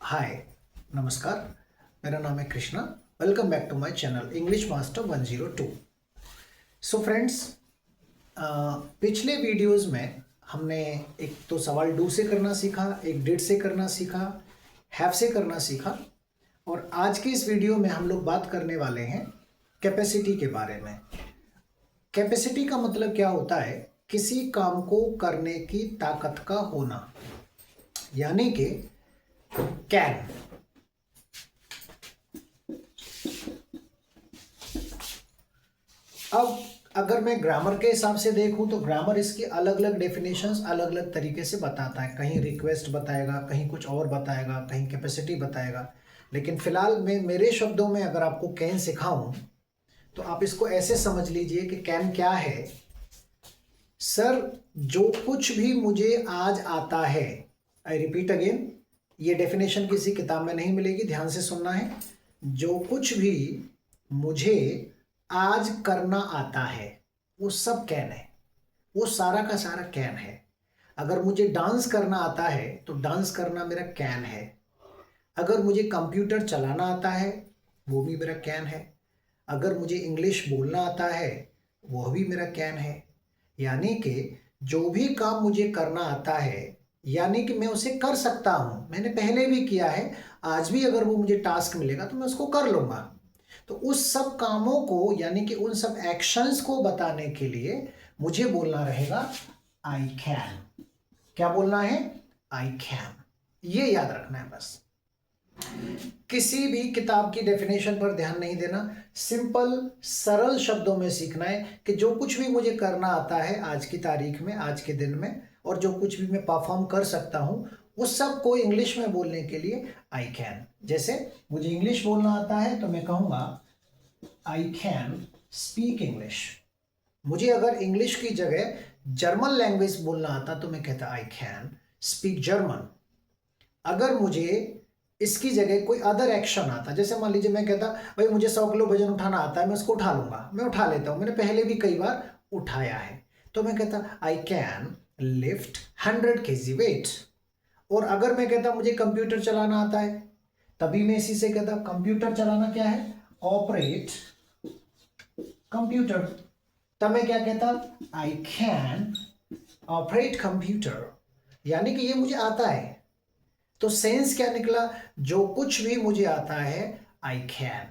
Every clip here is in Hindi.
हाय, नमस्कार। मेरा नाम है Krishna. Welcome back to my channel English master 102। So friends, पिछले वीडियोस में हमने एक तो सवाल डू से करना सीखा, एक डिड से करना सीखा, हैव से करना सीखा। और आज के इस वीडियो में हम लोग बात करने वाले हैं कैपेसिटी के बारे में। कैपेसिटी का मतलब क्या होता है? किसी काम को करने की ताकत का होना, यानी कि कैन। अब अगर मैं ग्रामर के हिसाब से देखूं तो ग्रामर इसकी अलग अलग डेफिनेशंस अलग अलग तरीके से बताता है। कहीं रिक्वेस्ट बताएगा, कहीं कुछ और बताएगा, कहीं कैपेसिटी बताएगा। लेकिन फिलहाल मैं मेरे शब्दों में अगर आपको कैन सिखाऊं तो आप इसको ऐसे समझ लीजिए कि कैन क्या है। सर, जो कुछ भी मुझे आज आता है, आई रिपीट अगेन, ये डेफिनेशन किसी किताब में नहीं मिलेगी, ध्यान से सुनना है। जो कुछ भी मुझे आज करना आता है वो सब कैन है, वो सारा का सारा कैन है। अगर मुझे डांस करना आता है तो डांस करना मेरा कैन है। अगर मुझे कंप्यूटर चलाना आता है वो भी मेरा कैन है। अगर मुझे इंग्लिश बोलना आता है वह भी मेरा कैन है। यानी कि जो भी काम मुझे करना आता है, यानी कि मैं उसे कर सकता हूं, मैंने पहले भी किया है, आज भी अगर वो मुझे टास्क मिलेगा तो मैं उसको कर लूंगा। तो उस सब कामों को, यानी कि उन सब एक्शंस को बताने के लिए मुझे बोलना रहेगा आई कैन। क्या बोलना है? I can. ये याद रखना है बस। किसी भी किताब की डेफिनेशन पर ध्यान नहीं देना, सिंपल सरल शब्दों में सीखना है कि जो कुछ भी मुझे करना आता है आज की तारीख में, आज के दिन में, और जो कुछ भी मैं परफॉर्म कर सकता हूं उस सब को इंग्लिश में बोलने के लिए आई कैन। जैसे मुझे इंग्लिश बोलना आता है तो मैं कहूंगा आई कैन स्पीक इंग्लिश। मुझे अगर इंग्लिश की जगह जर्मन लैंग्वेज बोलना आता तो मैं कहता आई कैन स्पीक जर्मन। अगर मुझे इसकी जगह कोई अदर एक्शन आता, जैसे मान लीजिए मैं कहता भाई मुझे 100 किलो वजन उठाना आता है, मैं उसको उठा लूंगा, मैं उठा लेता हूं, मैंने पहले भी कई बार उठाया है, तो मैं कहता I can lift 100 kg weight. और अगर मैं कहता मुझे कंप्यूटर चलाना आता है, तभी मैं इसी से कहता कंप्यूटर चलाना क्या है? Operate computer. तब मैं क्या कहता? आई कैन ऑपरेट कंप्यूटर, यानी कि ये मुझे आता है। तो सेंस क्या निकला? जो कुछ भी मुझे आता है आई कैन।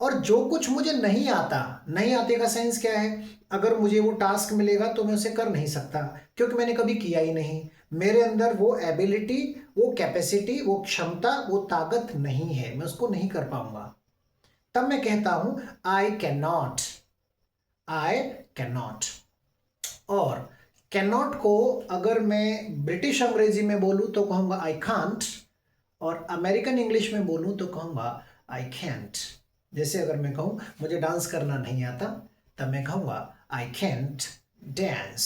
और जो कुछ मुझे नहीं आता, नहीं आते का सेंस क्या है? अगर मुझे वो टास्क मिलेगा तो मैं उसे कर नहीं सकता, क्योंकि मैंने कभी किया ही नहीं। मेरे अंदर वो एबिलिटी, वो कैपेसिटी, वो क्षमता, वो ताकत नहीं है, मैं उसको नहीं कर पाऊंगा। तब मैं कहता हूं आई can not. I can not. और कैन नॉट को अगर मैं ब्रिटिश अंग्रेजी में बोलूं तो कहूंगा आई कांट, और अमेरिकन इंग्लिश में बोलूं तो कहूंगा आई कैंट। जैसे अगर मैं कहूं मुझे डांस करना नहीं आता, तब मैं कहूंगा आई कैंट डांस।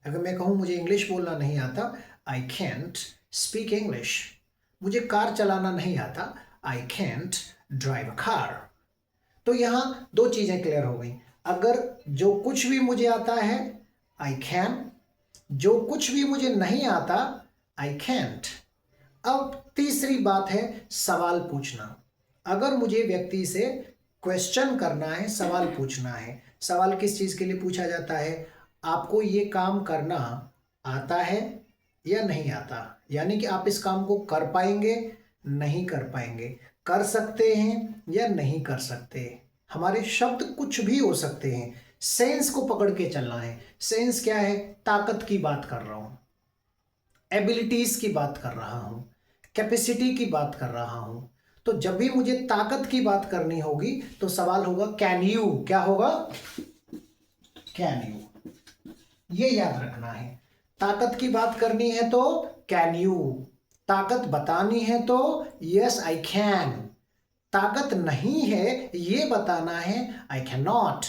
अगर मैं कहूं मुझे इंग्लिश बोलना नहीं आता, आई कैंट स्पीक इंग्लिश। मुझे कार चलाना नहीं आता, I can't drive a car. तो यहां दो चीजें क्लियर हो गई। अगर जो कुछ भी मुझे आता है आई कैन, जो कुछ भी मुझे नहीं आता आई कैंट। अब तीसरी बात है सवाल पूछना। अगर मुझे व्यक्ति से क्वेश्चन करना है, सवाल पूछना है, सवाल किस चीज के लिए पूछा जाता है? आपको ये काम करना आता है या नहीं आता, यानी कि आप इस काम को कर पाएंगे, नहीं कर पाएंगे, कर सकते हैं या नहीं कर सकते। हमारे शब्द कुछ भी हो सकते हैं, सेंस को पकड़ के चलना है। सेंस क्या है? ताकत की बात कर रहा हूं, एबिलिटीज की बात कर रहा हूं, कैपेसिटी की बात कर रहा हूं। तो जब भी मुझे ताकत की बात करनी होगी तो सवाल होगा कैन यू। क्या होगा? Can you. ये याद रखना है। ताकत की बात करनी है तो कैन यू, ताकत बतानी है तो यस आई कैन, ताकत नहीं है ये बताना है आई कैन नॉट।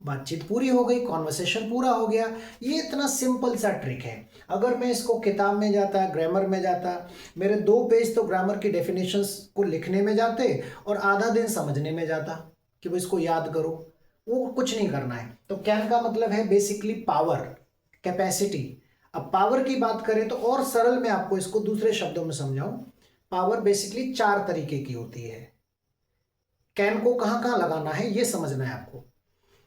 बातचीत पूरी हो गई, कॉन्वर्सेशन पूरा हो गया। ये इतना सिंपल सा ट्रिक है। अगर मैं इसको किताब में जाता, ग्रामर में जाता, मेरे 2 पेज तो ग्रामर की डेफिनेशंस को लिखने में जाते और आधा दिन समझने में जाता कि वो इसको याद करो। वो कुछ नहीं करना है। तो कैन का मतलब है बेसिकली पावर, कैपेसिटी। अब पावर की बात करें तो और सरल मैं आपको इसको दूसरे शब्दों में समझाऊं, पावर बेसिकली 4 तरीके की होती है। कैन को कहां कहां लगाना है ये समझना है आपको।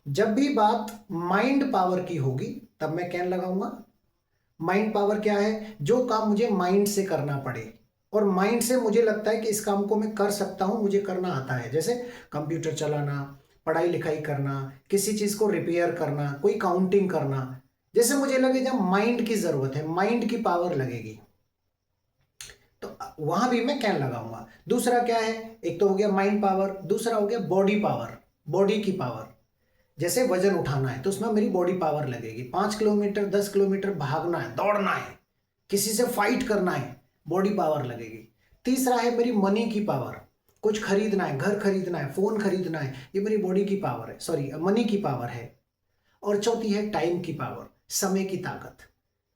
जब भी बात माइंड पावर की होगी तब मैं कैन लगाऊंगा। माइंड पावर क्या है? जो काम मुझे माइंड से करना पड़े और माइंड से मुझे लगता है कि इस काम को मैं कर सकता हूं, मुझे करना आता है, जैसे कंप्यूटर चलाना, पढ़ाई लिखाई करना, किसी चीज को रिपेयर करना, कोई काउंटिंग करना, जैसे मुझे लगे जब माइंड की जरूरत है, माइंड की पावर लगेगी, तो वहां भी मैं कैन लगाऊंगा। दूसरा क्या है? एक तो हो गया माइंड पावर, दूसरा हो गया बॉडी पावर, बॉडी की पावर। जैसे वजन उठाना है तो उसमें मेरी बॉडी पावर लगेगी। 5 किलोमीटर 10 किलोमीटर भागना है, दौड़ना है, किसी से फाइट करना है, बॉडी पावर लगेगी। तीसरा है मेरी मनी की पावर, कुछ खरीदना है, घर खरीदना है, फोन खरीदना है, ये मेरी बॉडी की पावर है, सॉरी मनी की पावर है। और चौथी है टाइम की पावर, समय की ताकत।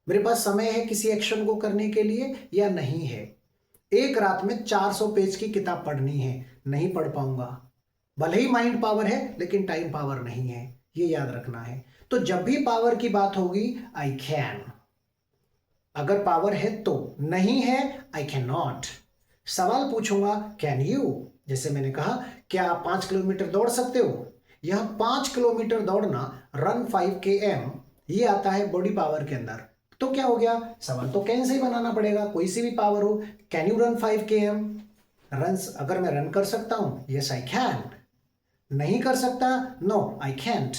मेरे पास समय है किसी एक्शन को करने के लिए या नहीं है। एक रात में 400 पेज की किताब पढ़नी है, नहीं पढ़ पाऊंगा। भले ही माइंड पावर है लेकिन टाइम पावर नहीं है, ये याद रखना है। तो जब भी पावर की बात होगी आई कैन, अगर पावर है तो, नहीं है आई कैन नॉट। सवाल पूछूंगा कैन यू, जैसे मैंने कहा क्या आप 5 किलोमीटर दौड़ सकते हो? यह 5 किलोमीटर दौड़ना, रन 5 km, ये आता है बॉडी पावर के अंदर। तो क्या हो गया? सवाल तो कैन से ही बनाना पड़ेगा, कोई सी भी पावर हो। Can you run 5 km? Run, अगर मैं रन कर सकता हूं, यस आई कैन। नहीं कर सकता, नो आई कैंट।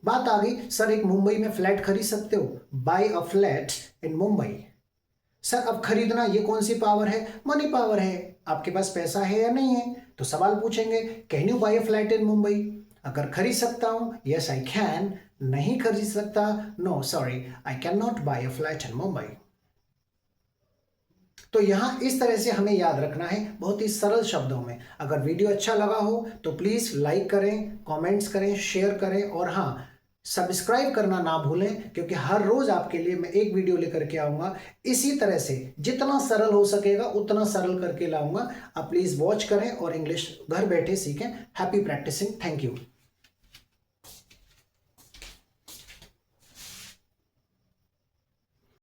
बात आ गई सर एक मुंबई में फ्लैट खरीद सकते हो, buy a flat in Mumbai. Sir अब खरीदना ये कौन सी पावर है? मनी पावर है। आपके पास पैसा है या नहीं है? तो सवाल पूछेंगे can you buy a flat in Mumbai? अगर खरीद सकता हूं, यस आई कैन। नहीं खरीद सकता, no sorry I can not buy a flat in Mumbai. तो यहां इस तरह से हमें याद रखना है, बहुत ही सरल शब्दों में। अगर वीडियो अच्छा लगा हो तो प्लीज लाइक करें, कमेंट्स करें, शेयर करें, और हाँ, सब्सक्राइब करना ना भूलें, क्योंकि हर रोज आपके लिए मैं एक वीडियो लेकर के आऊंगा। इसी तरह से जितना सरल हो सकेगा उतना सरल करके लाऊंगा। आप प्लीज वॉच करें और इंग्लिश घर बैठे सीखें। Happy practicing. Thank you.